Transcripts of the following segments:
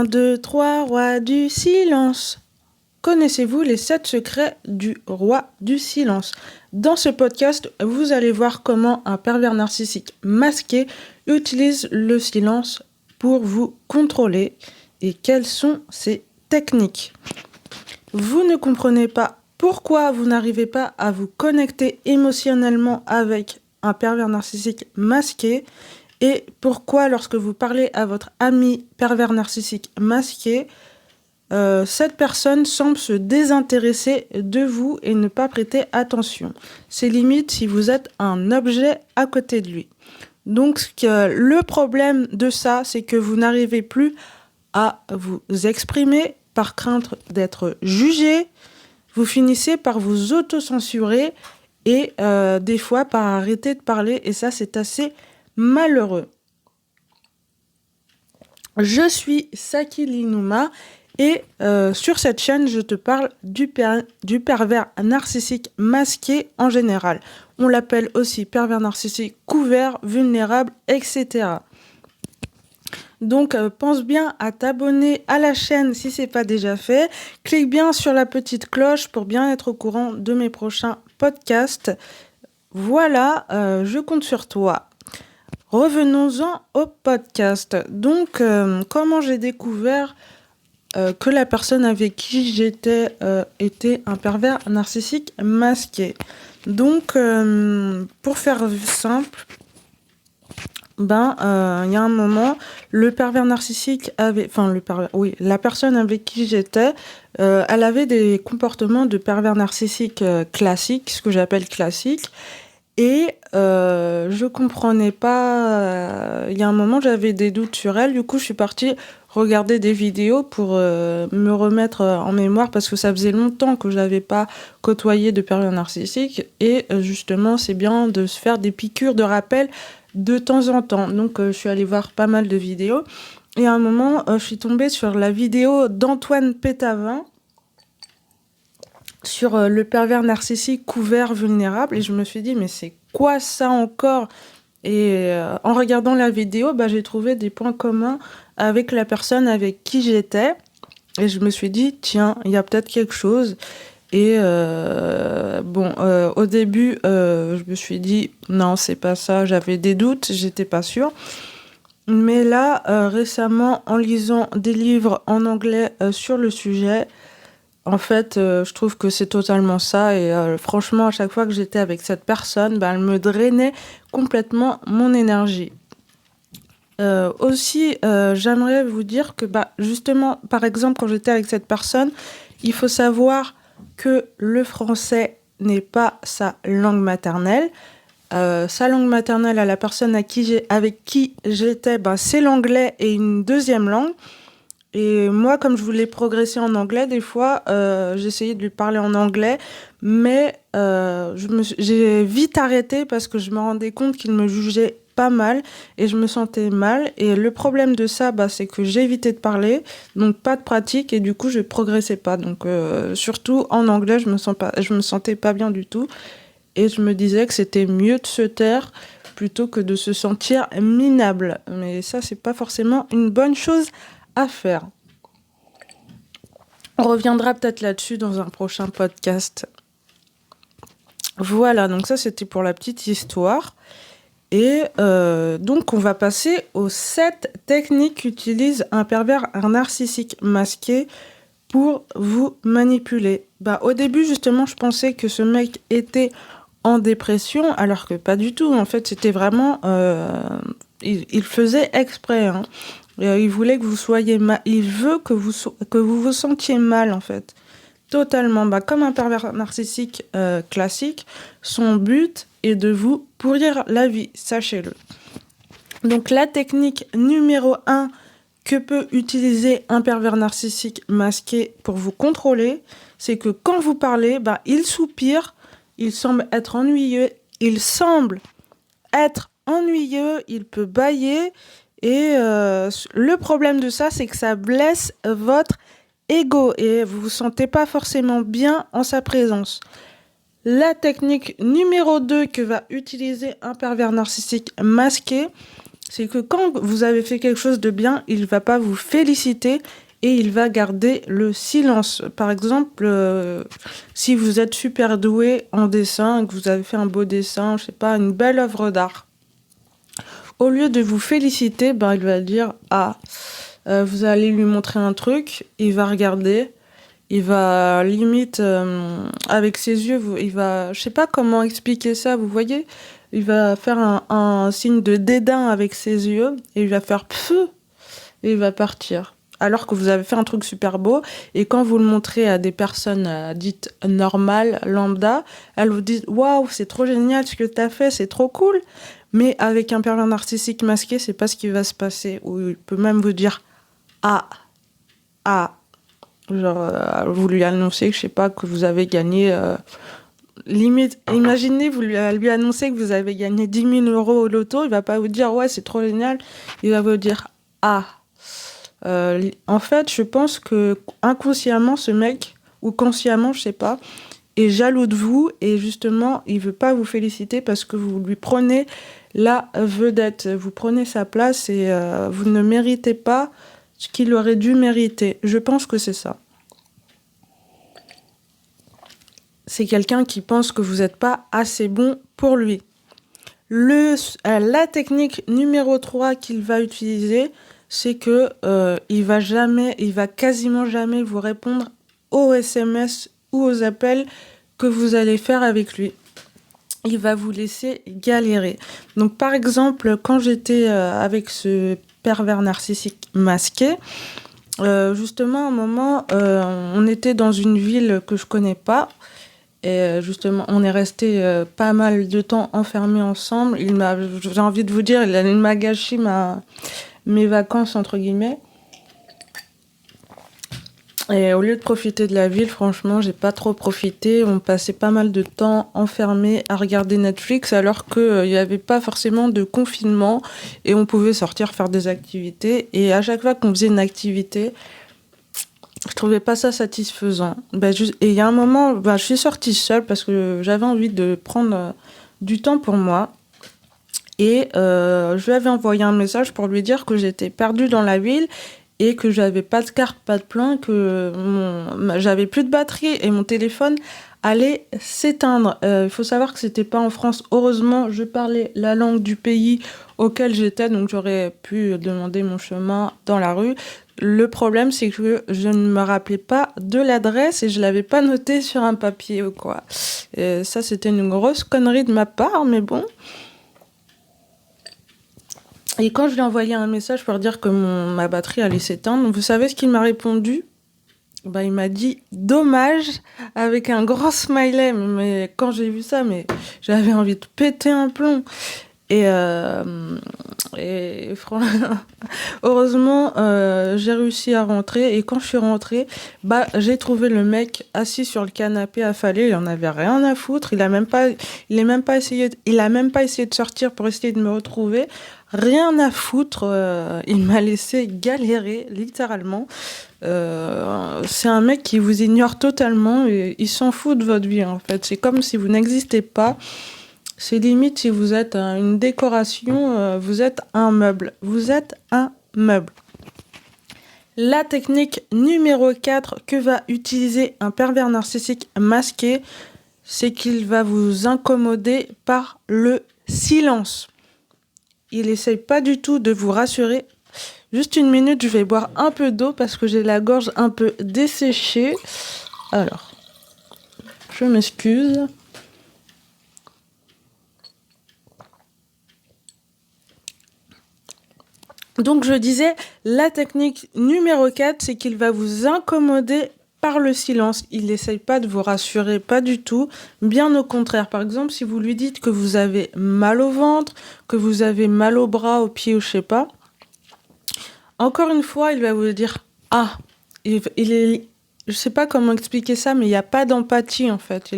1, 2, 3, roi du silence. Connaissez-vous les 7 secrets du roi du silence? Dans ce podcast, vous allez voir comment un pervers narcissique masqué utilise le silence pour vous contrôler et quelles sont ses techniques. Vous ne comprenez pas pourquoi vous n'arrivez pas à vous connecter émotionnellement avec un pervers narcissique masqué et pourquoi lorsque vous parlez à votre ami pervers narcissique masqué, cette personne semble se désintéresser de vous et ne pas prêter attention. C'est limite si vous êtes un objet à côté de lui. Donc le problème de ça, c'est que vous n'arrivez plus à vous exprimer par crainte d'être jugé. Vous finissez par vous autocensurer et des fois par arrêter de parler. Et ça, c'est assez malheureux. Je suis Saki Linuma et sur cette chaîne, je te parle du pervers narcissique masqué en général. On l'appelle aussi pervers narcissique couvert, vulnérable, etc. Donc, pense bien à t'abonner à la chaîne si ce n'est pas déjà fait. Clique bien sur la petite cloche pour bien être au courant de mes prochains podcasts. Voilà, je compte sur toi. Revenons-en au podcast. Donc, comment j'ai découvert que la personne avec qui j'étais était un pervers narcissique masqué. Donc, pour faire simple, il y a un moment, le pervers narcissique la personne avec qui j'étais, elle avait des comportements de pervers narcissique classiques, ce que j'appelle classiques. Et je comprenais pas. Il y a un moment, j'avais des doutes sur elle. Du coup, je suis partie regarder des vidéos pour me remettre en mémoire parce que ça faisait longtemps que je n'avais pas côtoyé de pervers narcissique. Et justement, c'est bien de se faire des piqûres de rappel de temps en temps. Donc, je suis allée voir pas mal de vidéos. Et à un moment, je suis tombée sur la vidéo d'Antoine Pétavin sur le pervers narcissique couvert, vulnérable. Et je me suis dit, mais c'est quoi ça encore? Et en regardant la vidéo, j'ai trouvé des points communs avec la personne avec qui j'étais. Et je me suis dit, tiens, il y a peut-être quelque chose. Et au début, je me suis dit, non, c'est pas ça. J'avais des doutes, j'étais pas sûre. Mais là, récemment, en lisant des livres en anglais sur le sujet, en fait, je trouve que c'est totalement ça. Et franchement, à chaque fois que j'étais avec cette personne, elle me drainait complètement mon énergie. Aussi, j'aimerais vous dire que, justement, par exemple, quand j'étais avec cette personne, il faut savoir que le français n'est pas sa langue maternelle. Sa langue maternelle à la personne avec qui j'étais, c'est l'anglais et une deuxième langue. Et moi, comme je voulais progresser en anglais, des fois, j'essayais de lui parler en anglais, mais j'ai vite arrêté parce que je me rendais compte qu'il me jugeait pas mal et je me sentais mal. Et le problème de ça, c'est que j'évitais de parler, donc pas de pratique et du coup, je progressais pas. Donc, surtout en anglais, je me sentais pas bien du tout et je me disais que c'était mieux de se taire plutôt que de se sentir minable. Mais ça, c'est pas forcément une bonne chose à faire. On reviendra peut-être là-dessus dans un prochain podcast. Voilà, donc ça c'était pour la petite histoire. Et donc on va passer aux 7 techniques qu'utilise un pervers narcissique masqué pour vous manipuler. Au début justement je pensais que ce mec était en dépression alors que pas du tout. En fait c'était vraiment... il faisait exprès, hein. Il voulait que vous soyez mal. Il veut que vous vous sentiez mal, en fait. Totalement. Comme un pervers narcissique classique, son but est de vous pourrir la vie, sachez-le. Donc, la technique numéro 1 que peut utiliser un pervers narcissique masqué pour vous contrôler, c'est que quand vous parlez, il soupire, il semble être ennuyeux, il peut bâiller. Et le problème de ça, c'est que ça blesse votre ego et vous vous sentez pas forcément bien en sa présence. La technique numéro 2 que va utiliser un pervers narcissique masqué, c'est que quand vous avez fait quelque chose de bien, il va pas vous féliciter et il va garder le silence. Par exemple, si vous êtes super doué en dessin, que vous avez fait un beau dessin, je sais pas, une belle œuvre d'art, au lieu de vous féliciter, ben, il va dire ah, vous allez lui montrer un truc, il va regarder, il va limite avec ses yeux, il va, je sais pas comment expliquer ça, vous voyez, il va faire un signe de dédain avec ses yeux et il va faire pfff et il va partir. Alors que vous avez fait un truc super beau et quand vous le montrez à des personnes dites normales, lambda, elles vous disent waouh, c'est trop génial ce que t'as fait, c'est trop cool. Mais avec un pervers narcissique masqué, c'est pas ce qui va se passer. Ou il peut même vous dire ah, ah, genre vous lui annoncez que je sais pas que vous avez gagné limite, imaginez vous lui annoncez que vous avez gagné 10 000 euros au loto, il va pas vous dire ouais c'est trop génial, il va vous dire ah. En fait je pense que inconsciemment ce mec ou consciemment je sais pas est jaloux de vous et justement il veut pas vous féliciter parce que vous lui prenez la vedette, vous prenez sa place et vous ne méritez pas ce qu'il aurait dû mériter. Je pense que c'est ça. C'est quelqu'un qui pense que vous n'êtes pas assez bon pour lui. La technique numéro 3 qu'il va utiliser, c'est que il va quasiment jamais vous répondre aux SMS ou aux appels que vous allez faire avec lui. Il va vous laisser galérer. Donc par exemple, quand j'étais avec ce pervers narcissique masqué, justement à un moment, on était dans une ville que je connais pas. Et justement, on est resté pas mal de temps enfermés ensemble. J'ai envie de vous dire, il m'a gâché mes vacances, entre guillemets. Et au lieu de profiter de la ville, franchement, j'ai pas trop profité. On passait pas mal de temps enfermés à regarder Netflix alors qu'il n'y avait pas forcément de confinement et on pouvait sortir faire des activités. Et à chaque fois qu'on faisait une activité, je trouvais pas ça satisfaisant. Et il y a un moment, je suis sortie seule parce que j'avais envie de prendre du temps pour moi. Et je lui avais envoyé un message pour lui dire que j'étais perdue dans la ville et que j'avais pas de carte, pas de plan, que j'avais plus de batterie et mon téléphone allait s'éteindre. Il faut savoir que c'était pas en France. Heureusement, je parlais la langue du pays auquel j'étais, donc j'aurais pu demander mon chemin dans la rue. Le problème, c'est que je ne me rappelais pas de l'adresse et je l'avais pas noté sur un papier ou quoi. Et ça, c'était une grosse connerie de ma part, mais bon. Et quand je lui ai envoyé un message pour dire que ma batterie allait s'éteindre, vous savez ce qu'il m'a répondu ? Il m'a dit « dommage » avec un grand smiley. Mais quand j'ai vu ça, j'avais envie de péter un plomb. Et heureusement, j'ai réussi à rentrer. Et quand je suis rentrée, j'ai trouvé le mec assis sur le canapé affalé. Il en avait rien à foutre. Il a même pas essayé de sortir pour essayer de me retrouver. Rien à foutre. Il m'a laissé galérer, littéralement. C'est un mec qui vous ignore totalement et il s'en fout de votre vie, en fait. C'est comme si vous n'existez pas. C'est limite si vous êtes une décoration, vous êtes un meuble. Vous êtes un meuble. La technique numéro 4 que va utiliser un pervers narcissique masqué, c'est qu'il va vous incommoder par le silence. Il essaye pas du tout de vous rassurer. Juste une minute, je vais boire un peu d'eau parce que j'ai la gorge un peu desséchée. Alors, je m'excuse. Donc je disais, la technique numéro 4, c'est qu'il va vous incommoder par le silence. Il n'essaye pas de vous rassurer, pas du tout. Bien au contraire. Par exemple, si vous lui dites que vous avez mal au ventre, que vous avez mal au bras, aux pieds ou je sais pas, encore une fois, il va vous dire « Ah !» je sais pas comment expliquer ça, mais il n'y a pas d'empathie en fait.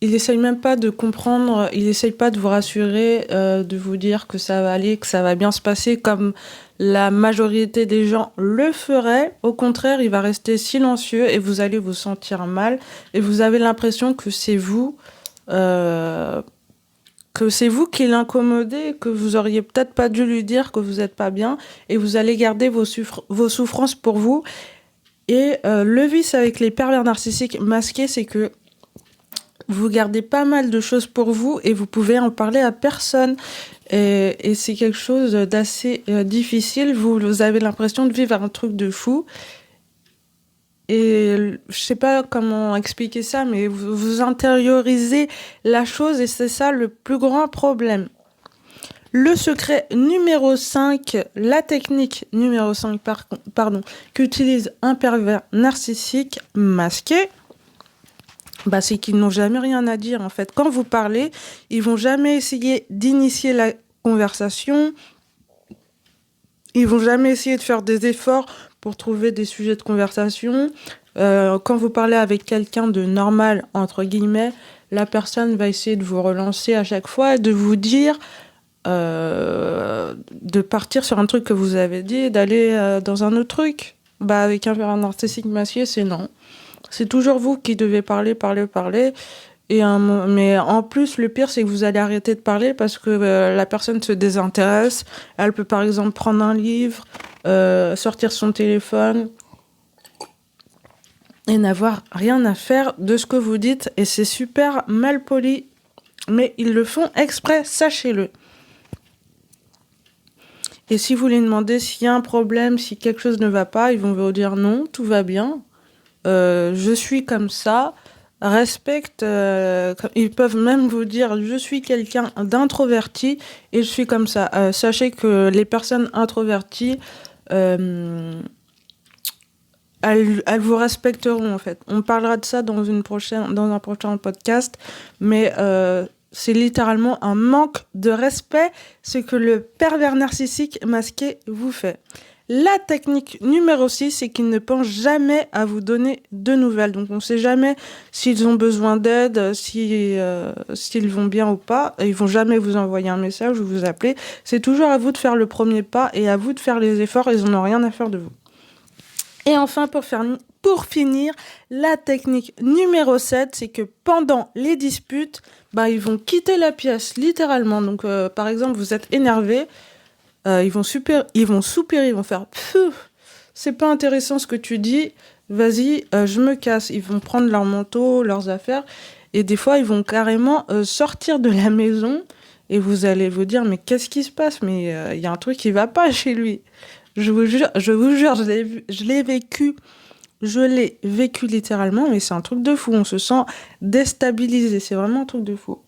Il essaye même pas de comprendre, il essaye pas de vous rassurer, de vous dire que ça va aller, que ça va bien se passer comme la majorité des gens le feraient. Au contraire, il va rester silencieux et vous allez vous sentir mal et vous avez l'impression que c'est vous que c'est vous qui l'incommodez, que vous auriez peut-être pas dû lui dire que vous n'êtes pas bien, et vous allez garder vos souffrances pour vous. Et le vice avec les pervers narcissiques masqués, c'est que vous gardez pas mal de choses pour vous et vous pouvez en parler à personne. Et c'est quelque chose d'assez difficile. Vous avez l'impression de vivre un truc de fou. Et je sais pas comment expliquer ça, mais vous intériorisez la chose et c'est ça le plus grand problème. Le secret numéro 5, la technique numéro 5, qu'utilise un pervers narcissique masqué, c'est qu'ils n'ont jamais rien à dire en fait. Quand vous parlez, ils vont jamais essayer d'initier la conversation, ils vont jamais essayer de faire des efforts pour trouver des sujets de conversation. Quand vous parlez avec quelqu'un de normal, entre guillemets, la personne va essayer de vous relancer à chaque fois et de vous dire de partir sur un truc que vous avez dit et d'aller dans un autre truc. Avec un pervers narcissique masqué, c'est non. C'est toujours vous qui devez parler. Mais en plus, le pire, c'est que vous allez arrêter de parler parce que la personne se désintéresse. Elle peut par exemple prendre un livre, sortir son téléphone et n'avoir rien à faire de ce que vous dites. Et c'est super mal poli, mais ils le font exprès, sachez-le. Et si vous les demandez s'il y a un problème, si quelque chose ne va pas, ils vont vous dire non, tout va bien. Je suis comme ça, respecte, ils peuvent même vous dire je suis quelqu'un d'introverti et je suis comme ça. Sachez que les personnes introverties, elles vous respecteront en fait. On parlera de ça dans un prochain podcast, mais c'est littéralement un manque de respect ce que le pervers narcissique masqué vous fait. La technique numéro 6, c'est qu'ils ne pensent jamais à vous donner de nouvelles. Donc on ne sait jamais s'ils ont besoin d'aide, s'ils vont bien ou pas. Ils vont jamais vous envoyer un message ou vous appeler. C'est toujours à vous de faire le premier pas et à vous de faire les efforts. Ils n'en ont rien à faire de vous. Et enfin, pour finir, la technique numéro 7, c'est que pendant les disputes, ils vont quitter la pièce, littéralement. Donc par exemple, vous êtes énervé. Ils vont soupirer, ils vont faire « c'est pas intéressant ce que tu dis, vas-y, je me casse ». Ils vont prendre leur manteau, leurs affaires, et des fois, ils vont carrément sortir de la maison, et vous allez vous dire « mais qu'est-ce qui se passe ? Mais il y a un truc qui va pas chez lui ». Je vous jure, je l'ai vécu littéralement, mais c'est un truc de fou, on se sent déstabilisé, c'est vraiment un truc de fou.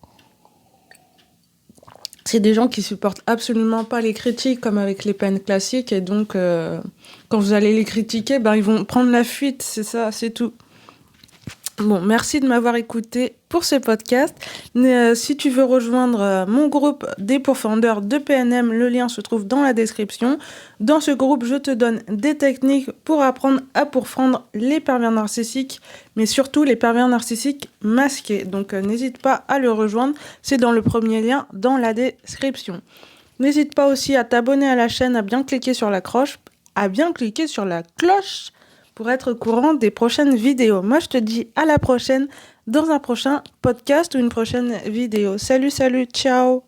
C'est des gens qui supportent absolument pas les critiques, comme avec les peines classiques, et donc quand vous allez les critiquer, ils vont prendre la fuite, c'est ça, c'est tout. Bon, merci de m'avoir écouté pour ce podcast. Si tu veux rejoindre mon groupe des pourfendeurs de PNM, le lien se trouve dans la description. Dans ce groupe, je te donne des techniques pour apprendre à pourfendre les pervers narcissiques, mais surtout les pervers narcissiques masqués. Donc n'hésite pas à le rejoindre, c'est dans le premier lien dans la description. N'hésite pas aussi à t'abonner à la chaîne, à bien cliquer sur la cloche pour être au courant des prochaines vidéos. Moi, je te dis à la prochaine dans un prochain podcast ou une prochaine vidéo. Salut, ciao!